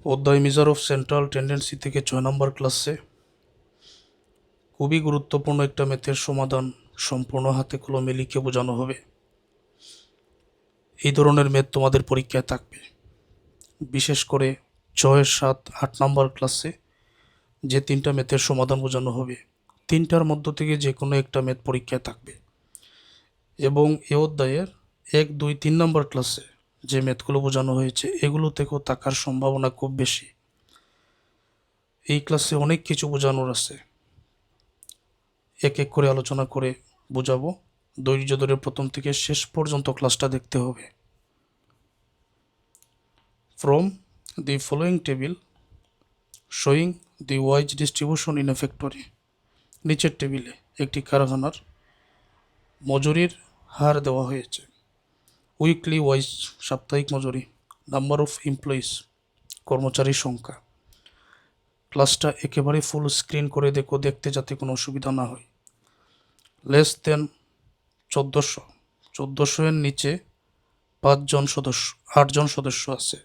অধ্যায় measure of central tendency থেকে 6 নম্বর ক্লাসে খুবই গুরুত্বপূর্ণ একটা ম্যাথের সমাধান সম্পূর্ণ হাতে কলমে লিখে বোঝানো হবে। এই ধরনের ম্যাথ তোমাদের পরীক্ষায় থাকবে, বিশেষ করে 6, 7, 8 নম্বর ক্লাসে যে 3টা ম্যাথের সমাধান বোঝানো হবে, 3টার মধ্য থেকে যে কোনো একটা ম্যাথ পরীক্ষায় থাকবে। এবং এ অধ্যায়ের 1, 2, 3 নম্বর ক্লাসে যে ম্যাথগুলো বোঝানো হয়েছে এগুলো থেকেও থাকার সম্ভাবনা খুব বেশি। এই ক্লাসে অনেক কিছু বোঝানোর আছে, এক এক করে আলোচনা করে বোঝাবো। ধৈর্য ধরে প্রথম থেকে শেষ পর্যন্ত ক্লাসটা দেখতে হবে। From the following table showing the wise distribution in a factory, নিচের টেবিলে একটি কারখানার মজুরির হার দেওয়া হয়েছে। উইকলি ওয়াইজ, সাপ্তাহিক মজুরি। নাম্বার অফ এমপ্লয়িজ, কর্মচারীর সংখ্যা। ক্লাসটা একেবারে ফুল স্ক্রিন করে দেখো, দেখতে যাতে কোনো অসুবিধা না হয়। লেস দেন 1400, 1400 এর নিচে 8 জন সদস্য আছে।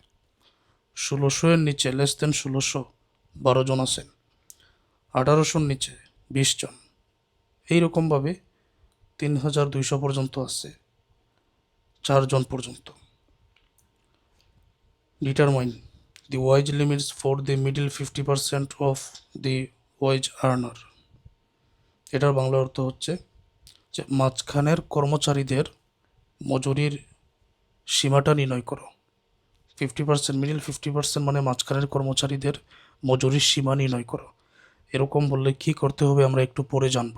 1600 এর নিচে লেস দেন 1600, 12 জন আছেন। 1800 নিচে 20 জন। এইরকমভাবে 3200 পর্যন্ত আছে, 4 জন পর্যন্ত। Determine the wise limits for the middle 50% of the wise earner. এটার বাংলা অর্থ হচ্ছে যে মাঝখানের কর্মচারীদের মজুরির সীমাটা নির্ণয় করো। 50%, মিডল 50% মানে মাঝখানের কর্মচারীদের মজুরির সীমা নির্ণয় করো। এরকম বললে কি করতে হবে আমরা একটু পরে জানব।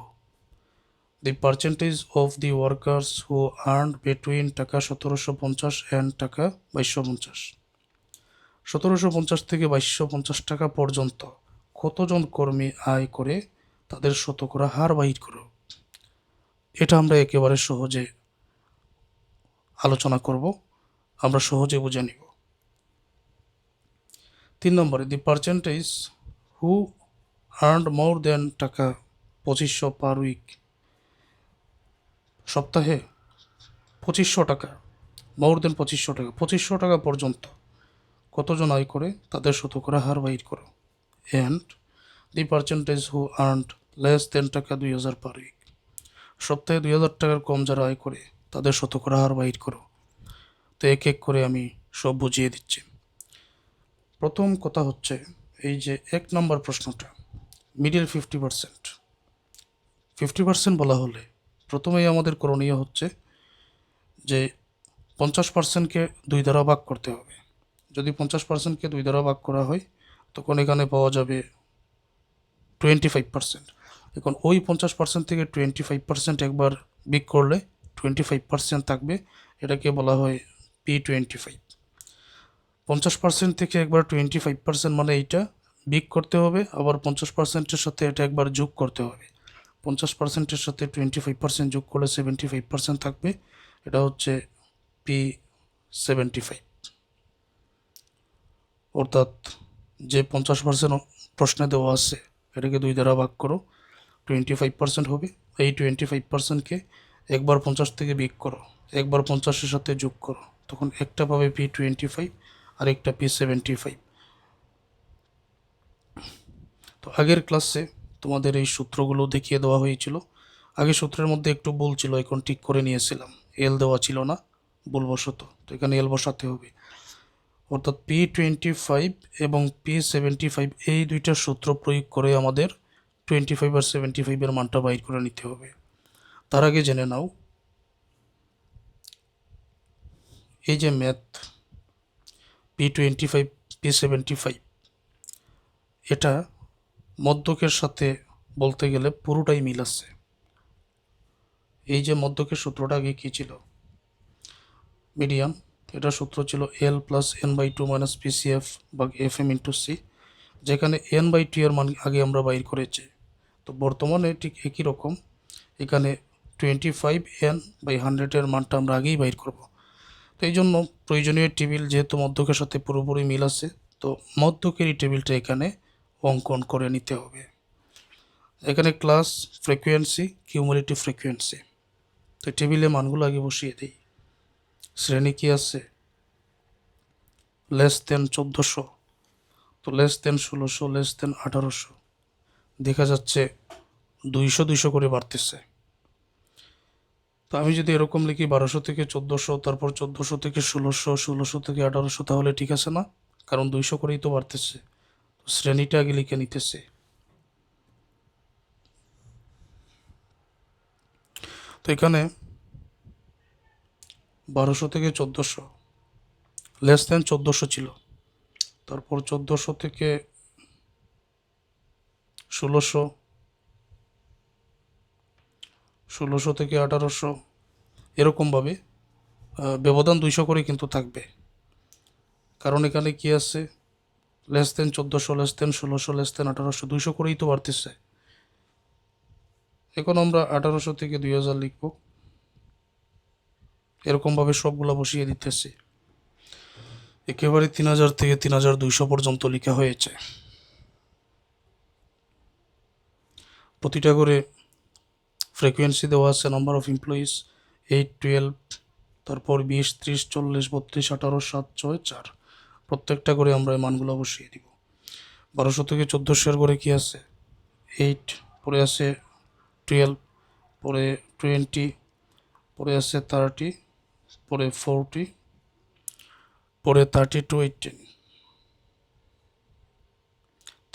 The percentage of the workers who earn between taka 1750 and টাকা 2250, 1750 থেকে 2250 টাকা পর্যন্ত কতজন কর্মী আয় করে তাদের শতকরা হার বাহির করো। এটা আমরা একেবারে সহজে আলোচনা করব, আমরা সহজে বুঝে নিব। 3 নম্বরে the percentage who earned more than taka 2500 per week, সপ্তাহে 2500 টাকা, মোর দেন 2500 টাকা, 2500 টাকা পর্যন্ত কতজন আয় করে তাদের শতকরা হার বাহির করো। And the percentage who earned less than টাকা 2000 পার উইক, সপ্তাহে 2000 টাকার কম যারা আয় করে তাদের শতকরা হার বাহির করো। তো এক এক করে আমি সব বুঝিয়ে দিচ্ছি। প্রথম কথা হচ্ছে এই যে 1 নম্বর প্রশ্নটা, মিডল 50%। 50% বলা হলে প্রথমেই আমাদের করণীয় হচ্ছে যে 50%কে 2 দ্বারা ভাগ করতে হবে। যদি 50%কে 2 দ্বারা ভাগ করা হয় তখন এখানে পাওয়া যাবে 25%। এখন ওই 50% থেকে 25% একবার বিয়োগ করলে 25% থাকবে, এটাকে বলা হয় P25। 50% থেকে একবার 25% মানে এইটা বিয়োগ করতে হবে, আবার 50%-এর সাথে এটা একবার যোগ করতে হবে। 50%-এর সাথে 25% যোগ করলে 75% থাকবে, এটা হচ্ছে P75। অর্থাৎ যে 50% প্রশ্নে দেওয়া আছে এটাকে 2 দ্বারা ভাগ করো, 25% হবে। এই 25%কে একবার 50 থেকে বিয়োগ করো, একবার 50-এর সাথে যোগ করো, তখন একটা পাবে P25 আর একটা P75। তো আগের ক্লাসে তোমাদের এই সূত্রগুলো দেখিয়ে দেওয়া হয়েছিল। আগে সূত্রের মধ্যে একটু ভুল ছিল, এখন ঠিক করে নিয়েছিলাম। এল দেওয়া ছিল না ভুলবশত, তো এখানে এল বসাতে হবে। অর্থাৎ P25 এবং P75 এই দুইটা সূত্র প্রয়োগ করে আমাদের 25 আর 75-এর মানটা বাইর করে নিতে হবে। তার আগে জেনে নাও এই যে ম্যাথ P25 P75 এটা মধ্যকের সাথে বলতে গেলে পুরোটাই মিল আছে। এই যে মধ্যকের সূত্রটা আগে কী ছিল, মিডিয়ান, এটা সূত্র ছিল L+N/2 - PCF ভাগ FM × C, যেখানে N/2 এর মান আগে আমরা বাইর করেছি। তো বর্তমানে ঠিক একই রকম এখানে 25N/100 এর মানটা আমরা আগেই বাইর করব। তো এই জন্য প্রয়োজনীয় টেবিল যেহেতু মধ্যকের সাথে পুরোপুরি মিল আছে, তো মধ্যকের এই টেবিলটা এখানে অঙ্কন করে নিতে হবে। এখানে ক্লাস, ফ্রিকোয়েন্সি, কিউমুলেটিভ ফ্রিকোয়েন্সি, তো টেবিলে মানগুলো আগে বসিয়ে দিই। শ্রেণী কি আছে, লেস দেন 1400, তো লেস দেন 1600, লেস দেন 1800, দেখা যাচ্ছে 200 করে বাড়তেছে। তো আমি যদি এরকম লিখি 1200 থেকে 1400, তারপর 1400 থেকে 1600, 1600 থেকে 1800, তাহলে ঠিক আছে না? কারণ 200 করেই তো বাড়তেছে। তো শ্রেণীটা আগে লিখে নিতেছে। তো এখানে 1200 থেকে 1400, লেস দেন 1400 ছিল, তারপর 1400 থেকে 1600, 1600 থেকে 1800, এরকমভাবে ব্যবধান 200 করে কিন্তু থাকবে। কারণ এখানে কি আছে, less than 1400, less than 1600, less than 1800, 200 করেই তো বাড়তেছে। এখন আমরা 1800 থেকে 2000 লিখব, এরকমভাবে সবগুলো বসিয়ে দিতেছি। একেবারে 3000 থেকে 3200 পর্যন্ত লেখা হয়েছে। প্রতিটা করে ফ্রিকোয়েন্সি দেওয়া আছে, নাম্বার অফ এমপ্লয়িজ 8, 12, তারপর 20, 30, 40, 32, 18, 7, 6, 4, প্রত্যেকটা করে আমরা এই মানগুলো বসিয়ে দিব। 1200 থেকে 1400 এর করে কি আছে, 8, পরে আছে 12, পরে 20, পরে আছে 30, পরে 40, পরে 32, 18,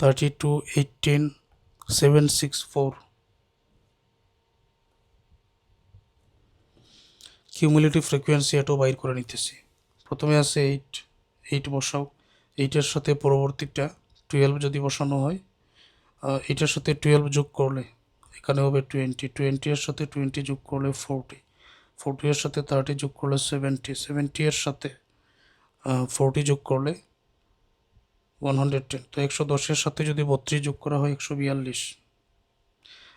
32, 18, 7, 6, 4। কিউমুলেটিভ ফ্রিকোয়েন্সি এটাও বাইর করে নিতেছি। প্রথমে আছে 8, 8 বসাও, 8-এর সাথে পরবর্তীটা 12 যদি বসানো হয়, 8-এর সাথে 12 যোগ করলে এখানে হবে 20, 20-এর সাথে 20 যোগ করলে 40, 40-এর সাথে 30 যোগ করলে 70, 70-এর সাথে 40 যোগ করলে 110। তো 110-এর সাথে যদি 32 যোগ করা হয় 142,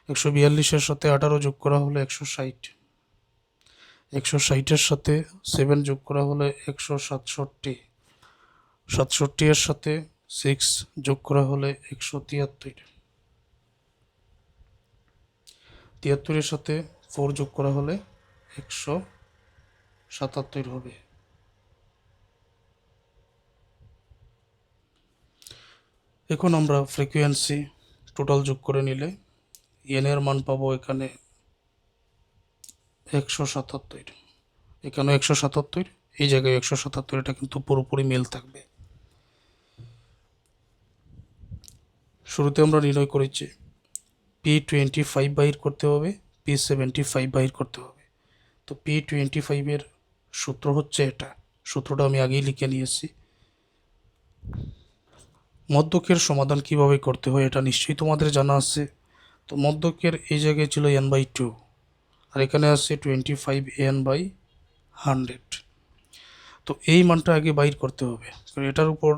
142-এর সাথে 18 যোগ করা হলে 160, 160-এর সাথে 7 যোগ করা হলে 167, 67-এর সাথে 6 যোগ করা হলে 173, 73-এর সাথে 4 যোগ করা হলে 177 হবে। এখন আমরা ফ্রিকোয়েন্সি টোটাল যোগ করে নিলে এন এর মান পাবো এখানে 177, এখানে 177, এই জায়গায় 177, এটা কিন্তু পুরোপুরি মিল থাকবে। শুরুতে আমরা নির্ণয় করেছি P25 বাহির করতে হবে, P75 বাহির করতে হবে। তো P25 এর সূত্র হচ্ছে এটা, সূত্রটা আমি আগেই লিখে নিয়েছি। মধ্যকের সমাধান কিভাবে করতে হয় এটা নিশ্চয়ই তোমাদের জানা আছে। তো মধ্যকের এই জায়গায় ছিল n/2, আর এখানে আছে 25n/100। তো এই মানটা আগে বাইর করতে হবে, কারণ এটার উপর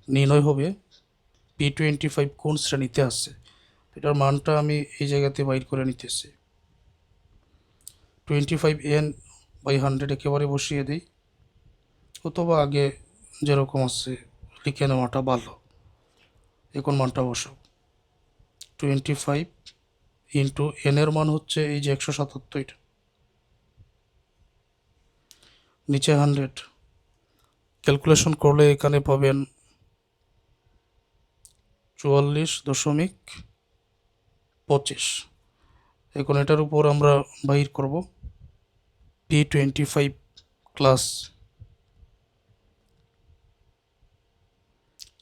নির্ণয় হবে P25 কোন শ্রেণীতে আছে। এটার মানটা আমি এই জায়গাতে বাইর করে নিতেছি। 25n/100 একেবারে বসিয়ে দিই, অথবা আগে যেরকম আছে লিখে নেওয়াটা ভালো। এখন মানটা বসাও, 25 ইন্টু n এর মান হচ্ছে এই যে 177, নিচে 100, ক্যালকুলেশন করলে এখানে পাবেন 44.25। এখন এটার উপর আমরা বাইর করব P25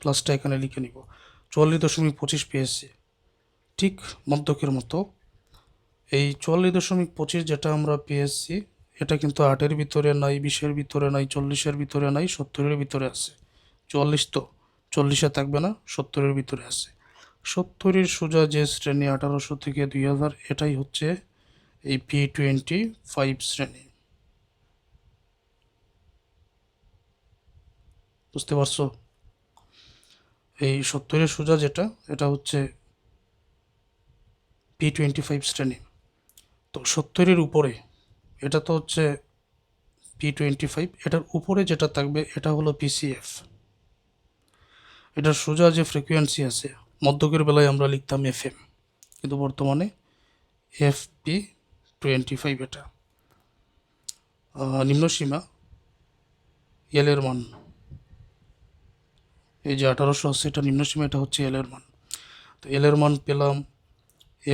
ক্লাসটা এখানে লিখে নিব, 44.25 পেয়েছি। ঠিক মধ্যকের মতো এই 44.25 যেটা আমরা পেয়েছি, এটা কিন্তু 8-এর ভিতরে নাই, 20-এর ভিতরে নাই, 40-এর ভিতরে নাই, 70-এর ভিতরে আছে। 44 তো 40-এ থাকবে না, 70-এর ভিতরে আছে। 70-এর সোজা যে শ্রেণী 1800 থেকে 2000, এটাই হচ্ছে এই P25 শ্রেণী। বুঝতে পারছো? এই 70-এর সোজা যেটা, এটা হচ্ছে P25 শ্রেণী। তো 70-এর উপরে, এটা তো হচ্ছে P25, এটার উপরে যেটা থাকবে এটা হলো PCF। এটার সোজা যে ফ্রিকোয়েন্সি আছে, মধ্যকের বেলায় আমরা লিখতাম FM, কিন্তু বর্তমানে FP25 এটা। নিম্নসীমা এল এর মান, এই যে 1800 আছে এটা নিম্নসীমা, এটা হচ্ছে এল এর মান। তো এল এর মান পেলাম,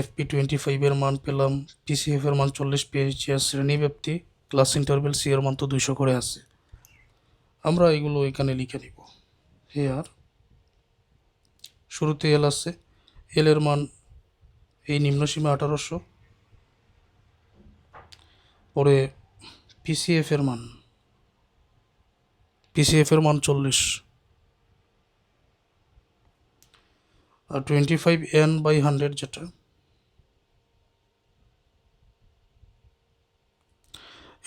FP25 এর মান পেলাম, PCF এর মান 40 পেয়েছি, আর শ্রেণীব্যাপ্তি ক্লাস ইন্টারভেল সি এর মান তো 200 করে আছে। আমরা এগুলো এখানে লিখে নিব। হেয়ার শুরুতে এল আছে, এল এর মান এই নিম্নসীমা 1800, পরে PCF এর মান 40, আর 25n/100 যেটা,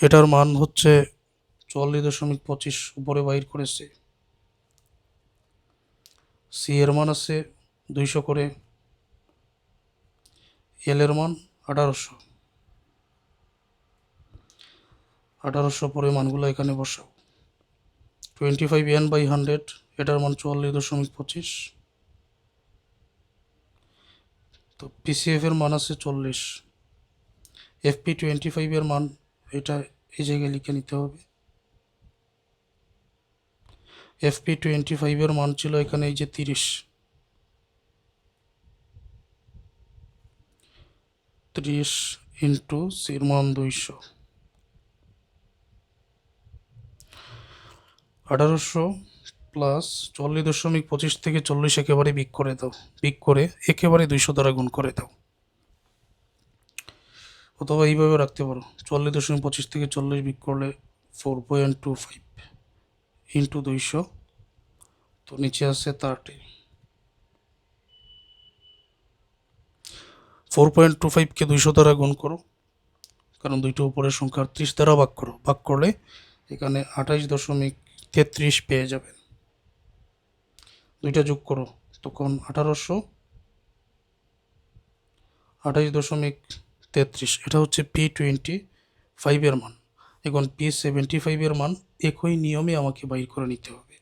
এটার মান হচ্ছে 44.25 উপরে বাইর করেছে। সি এর মান আছে 200 করে, এল এর মান 1800 পরে মানগুলো এখানে বসাও। 25n/100 এটার মান 44.25, তো PCF এর মান আছে 40, FP25 এর মান এটা এই জায়গায় লিখে নিতে হবে। FP25 এর মান ছিল এখানে এই যে 30 ইন্টু সির মান 200, 1800 প্লাস 40.25 থেকে 40 একেবারে বিক করে দাও, বিক করে একেবারে 200 দ্বারা গুণ করে দাও, অথবা এইভাবে রাখতে পারো। 40.25 থেকে 40 বিক করলে 4.25 ইন্টু 200, তো নিচে আছে 30। 4.25কে 200 দ্বারা গুণ করো, কারণ দুইটা উপরের সংখ্যা, 30 দ্বারা ভাগ করো, ভাগ করলে এখানে 28.33 পেয়ে যাবেন। দুইটা যোগ করো, তখন 1800 28.33, এটা হচ্ছে P25 এর মান। এখন P75 এর মান একই নিয়মে আমাকে বাইর করে নিতে হবে।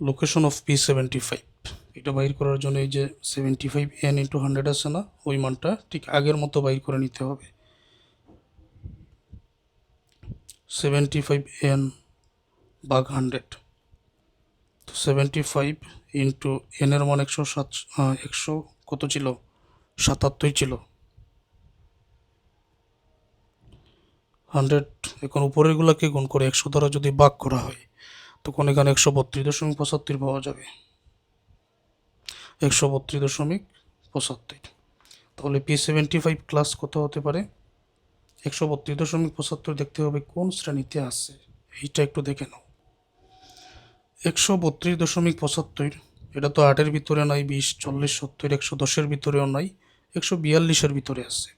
লোকেশন অফ P75, এটা বাইর করার জন্য এই যে 75n/100 আছে না, ওই মানটা ঠিক আগের মতো বাইর করে নিতে হবে। 75n/100, তো 75 ইন্টু n এর মান 100 কত ছিল, 77 ছিল, 100। এখন উপরেরগুলোকে গুণ করে 100 দ্বারা যদি ভাগ করা হয়, তখন এখানে 132.75 পাওয়া যাবে, 132.75। তাহলে P75 ক্লাস কত হতে পারে, 132.75। দেখতে হবে কোন শ্রেণীতে আছে, এইটা একটু দেখে নাও। 132.75, এটা তো 8-এর ভিতরে নাই, 20, 40, 70, 110-এর ভিতরেও নাই, 142-এর ভিতরে আছে।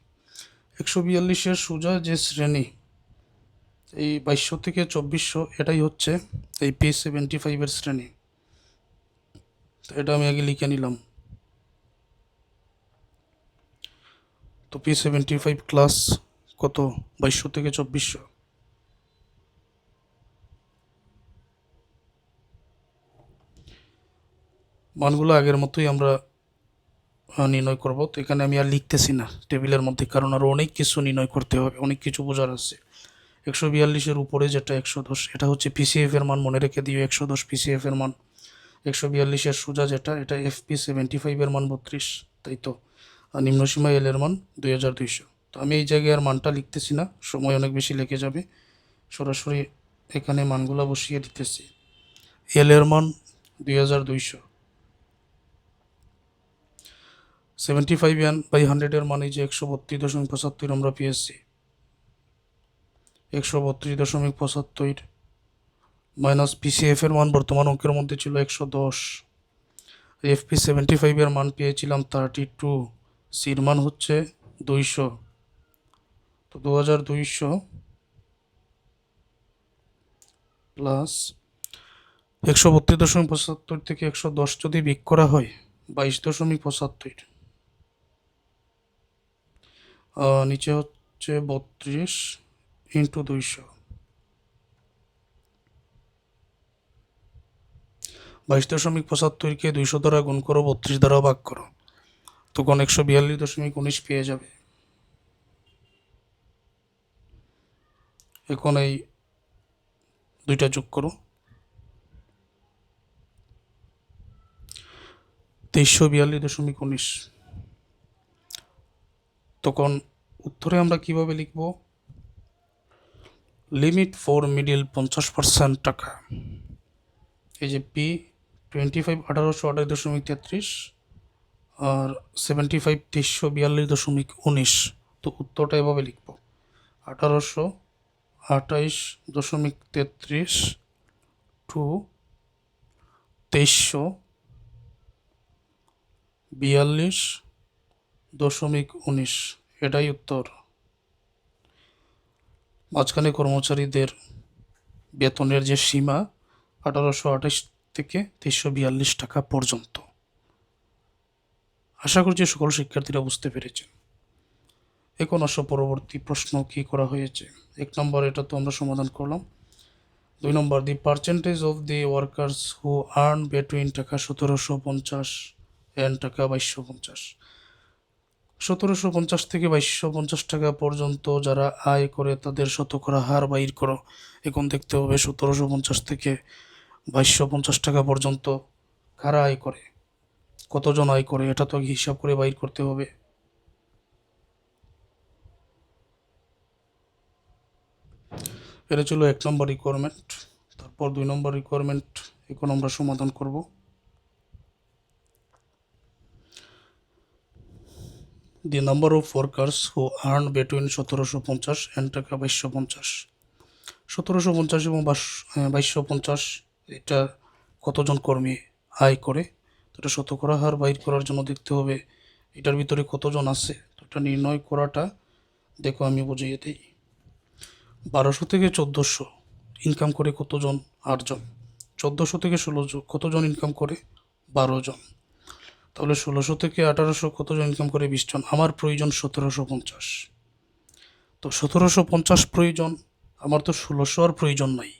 142-এর সোজা যে শ্রেণী, এই 2200 থেকে 2400, এটাই হচ্ছে এই P75 এর শ্রেণী। তো এটা আমি আগে লিখে নিলাম। তো P75 ক্লাস কত, 2200 থেকে 2400। মানগুলো আগের মতোই আমরা নির্ণয় করব। তো এখানে আমি আর লিখতেছি না টেবিলের মধ্যে, কারণ আরও অনেক কিছু নির্ণয় করতে হবে, অনেক কিছু বোঝার আছে। 142-এর উপরে যেটা 110, এটা হচ্ছে PCF এর মান, মনে রেখে দিও 110 PCF এর মান। 142-এর সোজা যেটা, এটা FP75 এর মান 32, তাই তো। আর নিম্নসীমা এল এর মান 2200। তো আমি এই জায়গায় আর মানটা লিখতেছি না, সময় অনেক বেশি লেগে যাবে, সরাসরি এখানে মানগুলো বসিয়ে দিতেছি। এল এর মান 2200, 75n/100 এর মানে যে 132.75 আমরা পেয়েছি, 132.75 মাইনাস PCF এর মান বর্তমান অঙ্কের মধ্যে ছিল 110, FP75 এর মান পেয়েছিলাম 32, সির মান হচ্ছে 200, তো 2200 প্লাস 132.75 থেকে 110 যদি বিয়োগ করা হয় 22.75, নিচে হচ্ছে 32 ইন্টু 200, 22.75কে 200 দ্বারা গুণ করো, 32 দ্বারা ভাগ করো, তখন 142.19 পেয়ে যাবে। এখন এই দুইটা যোগ করো, 2342.19। তখন উত্তরে আমরা কিভাবে লিখব? লিমিট ফর মিডিল 50% টাকা, এই যে পি 25 1828.33 আর 75 2342.19। তো উত্তরটা এভাবে লিখব, 1828.33 টু 2342.19, এটাই উত্তর। মাঝখানে কর্মচারীদের বেতনের যে সীমা 1828 থেকে 2342 টাকা পর্যন্ত। আশা করছি সকল শিক্ষার্থীরা বুঝতে পেরেছেন। এখন আসো পরবর্তী প্রশ্ন কি করা হয়েছে। 1 নম্বর এটা তো আমরা সমাধান করলাম। 2 number, the percentage of the workers who earn between taka 1750 and টাকা 2250। 1750 থেকে 2250 টাকা পর্যন্ত যারা আয় করে তাদের শতকরা হার বাইর করো। এখন দেখতে হবে 1750 থেকে 2250 টাকা পর্যন্ত কারা আয় করে, কতজন আয় করে, এটা তো হিসাব করে বাইর করতে হবে। এটা ছিল 1 নম্বর রিকোয়ারমেন্ট। তারপর 2 নম্বর রিকোয়ারমেন্ট এখন আমরা সমাধান করব। The number of workers who earn between 1750 and টাকা 2250। 1750 এবং 2250 এটা কতজন কর্মী আয় করে, তো এটা শতকরা হার বাইর করার জন্য দেখতে হবে এটার ভিতরে কতজন আছে। তো এটা নির্ণয় করাটা দেখো আমি বুঝিয়ে দিই। 1200 থেকে 1400 ইনকাম করে কতজন? 8 জন। 1400 থেকে 1600 কতজন ইনকাম করে? 12 জন। তাহলে 1600 থেকে 1800 কতজন ইনকাম করে? 20 জন। আমার প্রয়োজন 1750। তো 1750 প্রয়োজন, আমার তো 1600 আর প্রয়োজন নাই।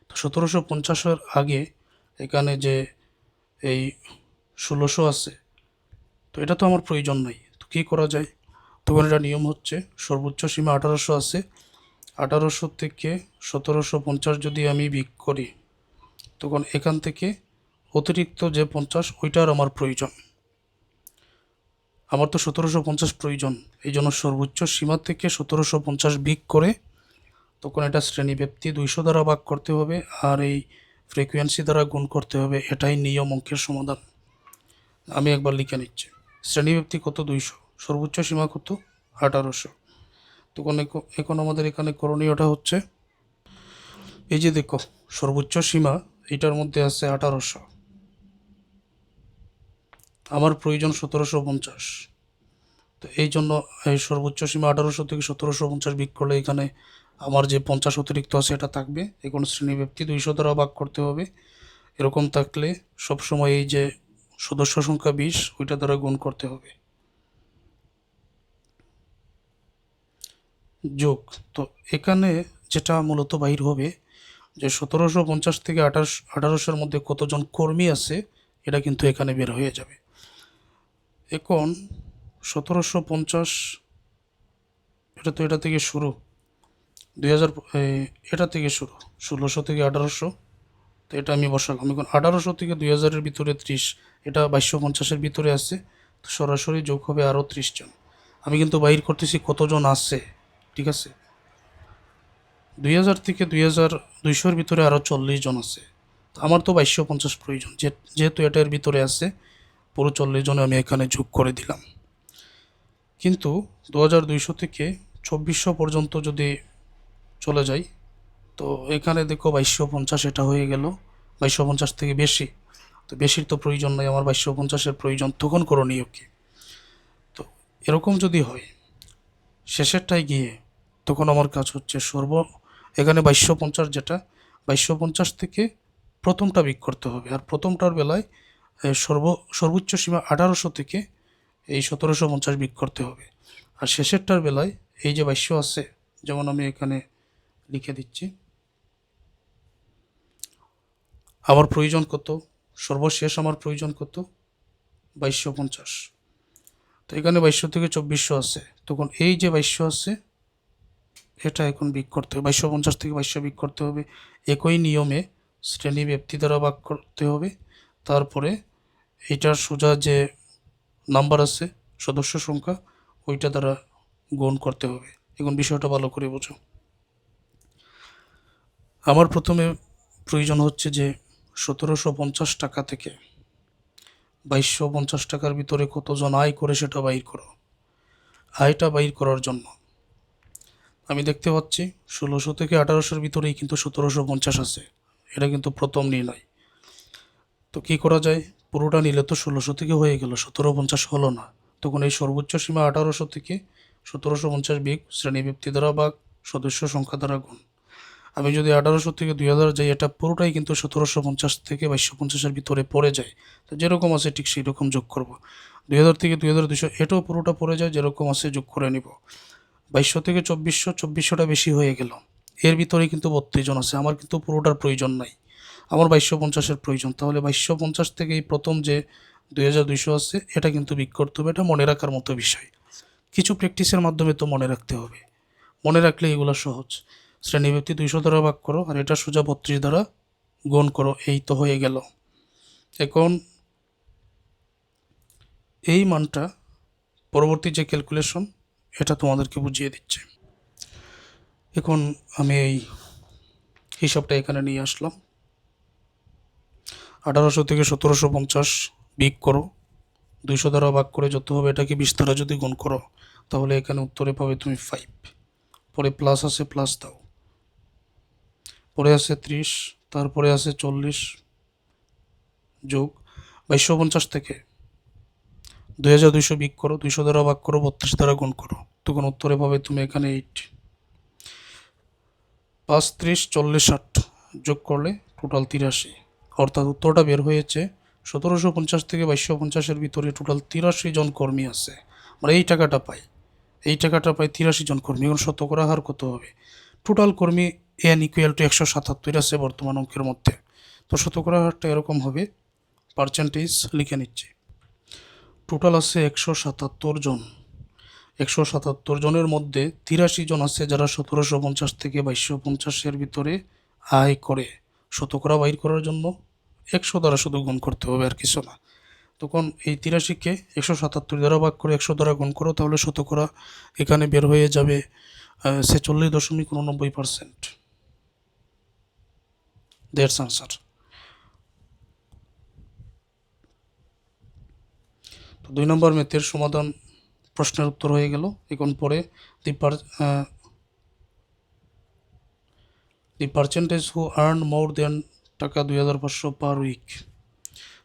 তো 1750-এর আগে এখানে যে এই 1600 আছে, তো এটা তো আমার প্রয়োজন নাই। তো কী করা যায়? তখন এটা নিয়ম হচ্ছে সর্বোচ্চ সীমা 1800 আছে, 1800 থেকে 1750 যদি আমি বিয়োগ করি, তখন এখান থেকে অতিরিক্ত যে 50 ওইটার আমার প্রয়োজন। আমার তো 1750 প্রয়োজন, এই জন্য সর্বোচ্চ সীমা থেকে 1750 বিয়োগ করে তখন এটা শ্রেণীব্যাপ্তি 200 দ্বারা ভাগ করতে হবে আর এই ফ্রিকোয়েন্সি দ্বারা গুণ করতে হবে। এটাই নিয়ম অঙ্কের সমাধান। আমি একবার লিখে নিচ্ছি। শ্রেণীব্যাপ্তি কত? 200, সর্বোচ্চ সীমা কত? 1800। তখন এখন আমাদের এখানে করণীয়টা হচ্ছে এই যে দেখো সর্বোচ্চ সীমা এটার মধ্যে আছে 1800, আমার প্রয়োজন 1750। তো এই জন্য এই সর্বোচ্চ সীমা 1800 থেকে 1750 বিয়োগ করলে এখানে আমার যে 50 অতিরিক্ত আছে এটা থাকবে। এখন শ্রেণীব্যাপ্তি 200 দ্বারা ভাগ করতে হবে। এরকম থাকলে সবসময় এই যে সদস্য সংখ্যা 20 ওইটা দ্বারা গুণ করতে হবে। যোগ, তো এখানে যেটা মূলত বাইর হবে যে 1750 থেকে 1800-এর মধ্যে কতজন কর্মী আছে এটা কিন্তু এখানে বের হয়ে যাবে। এখন 1750 এটা তো এটা থেকে শুরু, 2000 এটা থেকে শুরু 1600 থেকে 1800, তো এটা আমি বসালাম। এখন 1800 থেকে 2000-এর ভিতরে 30, এটা 2250-এর ভিতরে আছে, তো সরাসরি যোগ হবে আরও 30 জন। আমি কিন্তু বাইর করতেছি কতজন আছে, ঠিক আছে। 2000 থেকে 2200-এর ভিতরে আরও 40 জন আছে, তো আমার তো 2250 প্রয়োজন, যেহেতু এটার ভিতরে আছে পুরো 40 জন আমি এখানে যোগ করে দিলাম। কিন্তু 2200 থেকে 2400 পর্যন্ত যদি চলে যাই, তো এখানে দেখো 2250 এটা হয়ে গেল, 2250 থেকে বেশি, তো বেশির তো প্রয়োজন নাই, আমার 2250-এর প্রয়োজন। তখন করণীয় কি? তো এরকম যদি হয় শেষেরটায় গিয়ে তখন আমার কাজ হচ্ছে এখানে 2250 যেটা 2250 থেকে প্রথমটা বিয়োগ করতে হবে, আর প্রথমটার বেলায় সর্বোচ্চ সীমা 1800 থেকে এই 1750 বিয়োগ করতে হবে। আর শেষেরটার বেলায় এই যে 2200 আছে, যেমন আমি এখানে লিখে দিচ্ছি, আমার প্রয়োজন কত? সর্বশেষ আমার প্রয়োজন কত? 2250। তো এখানে 2200 থেকে 2400 আছে, তখন এই যে 2200 আছে এটা এখন বিয়োগ করতে হবে, 2250 থেকে 2200 বিয়োগ করতে হবে। একই নিয়মে শ্রেণী ব্যক্তি দ্বারা ভাগ করতে হবে। তারপরে এইটার সোজা যে নাম্বার আছে সদস্য সংখ্যা ওইটা দ্বারা গুণ করতে হবে। এখন বিষয়টা ভালো করে বোঝো। আমার প্রথমে প্রয়োজন হচ্ছে যে 1750 টাকা থেকে 2250 টাকার ভিতরে কতজন আয় করে সেটা বাইর করো। আয়টা বাইর করার জন্য আমি দেখতে পাচ্ছি 1600 থেকে 1800-র ভিতরেই কিন্তু 1750 আছে, এটা কিন্তু প্রথম নির্ণয়। তো কি করা যায়, পুরোটা নিলে তো 1600 থেকে হয়ে গেল, 1750 হলো না। তখন এই সর্বোচ্চ সীমা 1800 থেকে 1750 বিয়োগ শ্রেণী ব্যক্তি দ্বারা বা সদস্য সংখ্যা দ্বারা গুণ। আমি যদি 1800 থেকে 2000 যাই, এটা পুরোটাই কিন্তু 1750 থেকে 2250-এর ভিতরে পড়ে যায়। তো যেরকম আছে ঠিক সেই রকম যোগ করব। 2000 থেকে 2200 এটাও পুরোটা পড়ে যায়, যেরকম আছে যোগ করে নিব। 2200 থেকে 2400, 2400টা বেশি হয়ে গেল। এর ভিতরে কিন্তু 32 জন আছে, আমার কিন্তু পুরোটার প্রয়োজন নাই, আমার 2250-এর প্রয়োজন। তাহলে 2250 থেকে এই প্রথম যে 2200 আছে এটা কিন্তু বিয়োগ করতে হবে। এটা মনে রাখার মতো বিষয়, কিছু প্র্যাকটিসের মাধ্যমে তো মনে রাখতে হবে, মনে রাখলে এগুলো সহজ। শ্রেণীব্যক্তি 200 দ্বারা ভাগ করো আর এটা সোজা 32 দ্বারা গুণ করো, এই তো হয়ে গেল। এখন এই মানটা পরবর্তী যে ক্যালকুলেশন এটা তোমাদেরকে বুঝিয়ে দিচ্ছে। এখন আমি এই হিসাবটা এখানে নিয়ে আসলাম। 1800 থেকে 1750 বিয়োগ করো, 200 দ্বারা ভাগ করে যত হবে এটাকে 20 দ্বারা যদি গুণ করো তাহলে এখানে উত্তরে পাবে তুমি 5। পরে প্লাস আছে, প্লাস দাও। পরে আছে 30, তারপরে আছে 40 যোগ 2250 থেকে 2200 বিয়োগ করো, 200 দ্বারা ভাগ করো, 32 দ্বারা গুণ করো, তখন উত্তরে পাবে তুমি এখানে 8। 5, 30, 40, 60 যোগ করলে টোটাল 83, অর্থাৎ উত্তরটা বের হয়েছে 1750 থেকে 2250-এর ভিতরে টোটাল 83 জন কর্মী আছে। মানে এই টাকাটা পাই, এই টাকাটা পাই 83 জন কর্মী। এখন শতকরা হার কত হবে, টোটাল কর্মী n ইকুয়াল টু 177 আছে বর্তমান অঙ্কের মধ্যে। তো শতকরা হারটা এরকম হবে, পার্সেন্টেজ লিখে নিচ্ছি। টোটাল আছে 177 জন, 177 জনের মধ্যে 83 জন আছে যারা 1750 থেকে 2250-এর ভিতরে আয় করে। শতকরা বাইর করার জন্য 100 দ্বারা শুধু গুণ করতে হবে, আর কিছু না। তখন এই 83-কে 177 দ্বারা ভাগ করে 100 দ্বারা গুণ করো, তাহলে শতকরা এখানে বের হয়ে যাবে 46.89%। That's answer. তো 2 নম্বর ম্যাথের সমাধান প্রশ্নের উত্তর হয়ে গেল। এখন পরে the percentage who earn more than taka 2500 per week.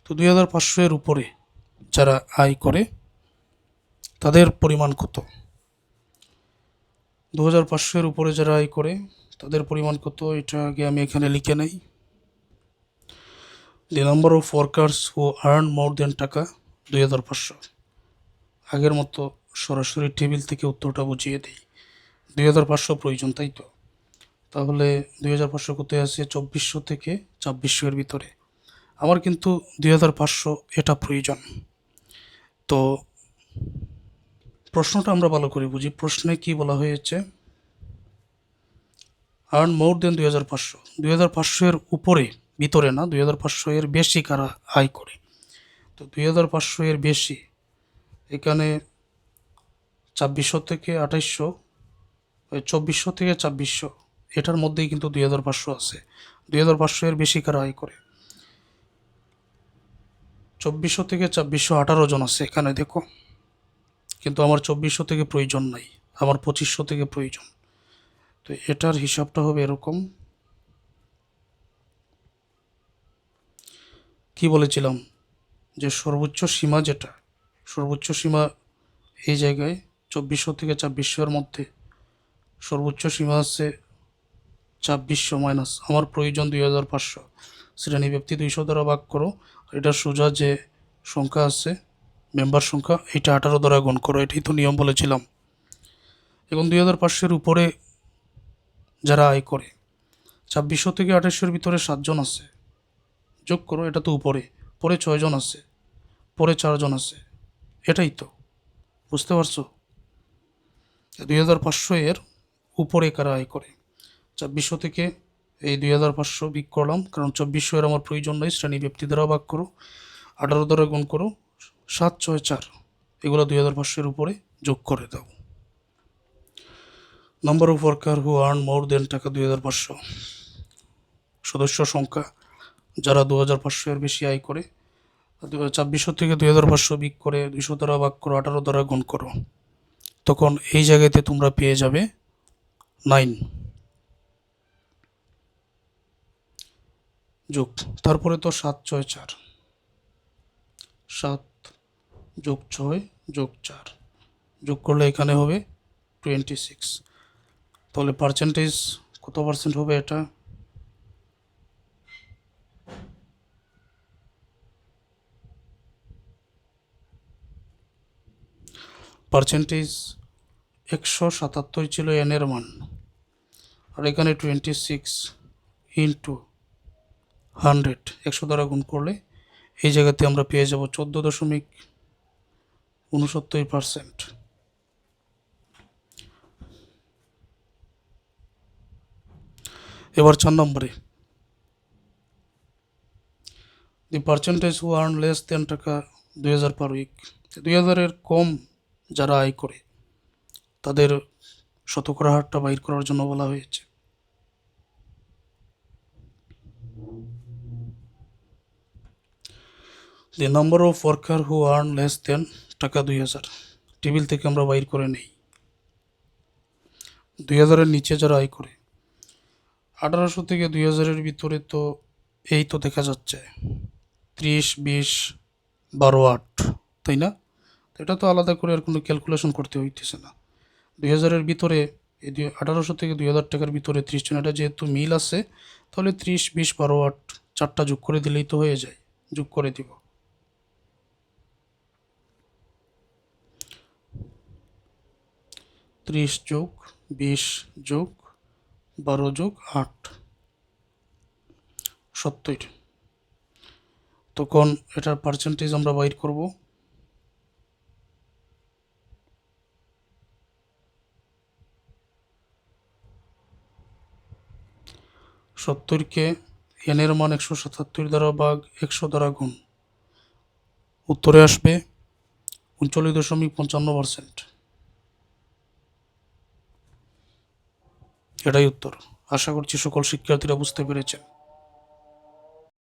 তো 2500-এর উপরে যারা আয় করে তাদের পরিমাণ কত, 2500-এর উপরে যারা আয় করে তাদের পরিমাণ কত, এটা আগে আমি এখানে লিখে নেই। The number of workers who earn more than taka 2500। আগের মতো সরাসরি টেবিল থেকে উত্তরটা বুঝিয়ে দিই। 2500 প্রয়োজন, তাই তো? তাহলে 2500 কোথায় আছে, 2400 থেকে 2600-এর ভিতরে। আমার কিন্তু 2500 এটা প্রয়োজন। তো প্রশ্নটা আমরা ভালো করে বুঝি। প্রশ্নে কি বলা হয়েছে, আর্ন মোর দেন 2500। 2500-এর উপরে, ভিতরে না, 2500-এর বেশি কারা আয় করে। তো 2500-এর বেশি এখানে 2600 থেকে 2800, 2400 থেকে 2600 এটার মধ্যেই কিন্তু 2500 আছে। 2500-এর বেশি কারা আয় করে, 2400 থেকে 2600 18 জন আছে এখানে দেখো, কিন্তু আমার 2400 থেকে প্রয়োজন নাই, আমার 2500 থেকে প্রয়োজন। তো এটার হিসাবটা হবে এরকম, কি বলেছিলাম যে সর্বোচ্চ সীমা যেটা, সর্বোচ্চ সীমা এই জায়গায় 2400 থেকে 2600-এর মধ্যে সর্বোচ্চ সীমা আছে 2600 মাইনাস আমার প্রয়োজন 2500। শ্রেণী ব্যক্তি 200 দ্বারা ভাগ করো, এটা সোজা যে সংখ্যা আছে মেম্বার সংখ্যা এটা 18 দ্বারা গুণ করো, এটাই তো নিয়ম বলেছিলাম। এখন 2500-এর উপরে যারা আয় করে 2600 থেকে 2800-এর ভিতরে 7 জন আছে, যোগ করো, এটা তো উপরে, পরে 6 জন আছে, পরে 4 জন আছে, এটাই তো, বুঝতে পারছো? 2500-এর উপরে কারা আয় করে। 2400 থেকে এই 2500 বিয়োগ করলাম, কারণ 2400 এর আমার প্রয়োজন নেই, শ্রেণী ব্যক্তি দ্বারা ভাগ করো, 18 দ্বারা গুণ করো, 7 6 4, এগুলো 2500 এর উপরে যোগ করে দাও। Number of worker who earn more than taka 2500, সদস্য সংখ্যা যারা 2500 এর বেশি আয় করে। 2400 থেকে 2500 বিয়োগ করে 200 দ্বারা ভাগ করো, 18 দ্বারা গুণ করো, তখন এই জায়গাতে তোমরা পেয়ে যাবে 9 যোগ, তারপরে তো 7 6 4, 7 যোগ 6 যোগ 4 যোগ করলে এখানে হবে 26। তাহলে পার্সেন্টেজ কত পার্সেন্ট হবে এটা? পার্সেন্টেজ 177 ছিল এন এর মান, আর এখানে 26 ইন্টু 100, 100 দ্বারা গুণ করলে এই জায়গাতে আমরা পেয়ে যাব 14.69%। এবার 4 নম্বরে, the percentage who earn less than টাকা 2000 পার উইক, 2000 এর কম যারা আয় করে তাদের শতকরা হারটা বাইর করার জন্য বলা হয়েছে। দি number of worker who earn less than টাকা 2000, টেবিল থেকে আমরা বাইর করে নেই। 2000 এর নিচে যারা আয় করে, 1800 থেকে 2000 এর ভিতরে তো এই তো দেখা যাচ্ছে 30 20 12 8, তাই না? এটা তো আলাদা করে আর কোনো ক্যালকুলেশন করতে হইতেছে না। 2000 এর ভিতরে এই 1800 থেকে 2000 টাকার ভিতরে 30 জন, এটা যেহেতু মিল আছে, তাহলে 30 20 12 8 চারটা যোগ করে দিলেই তো হয়ে যায়। যোগ করে দিব, 30 যোগ 20 যোগ 12 যোগ 8 70, তখন এটার পার্সেন্টেজ আমরা বাইর করব। সত্তরকে এন এর মান 177 দ্বারা ভাগ 100 দ্বারা গুণ, উত্তরে আসবে 39.55%। এটাই উত্তর। আশা করছি সকল শিক্ষার্থীরা বুঝতে পেরেছেন।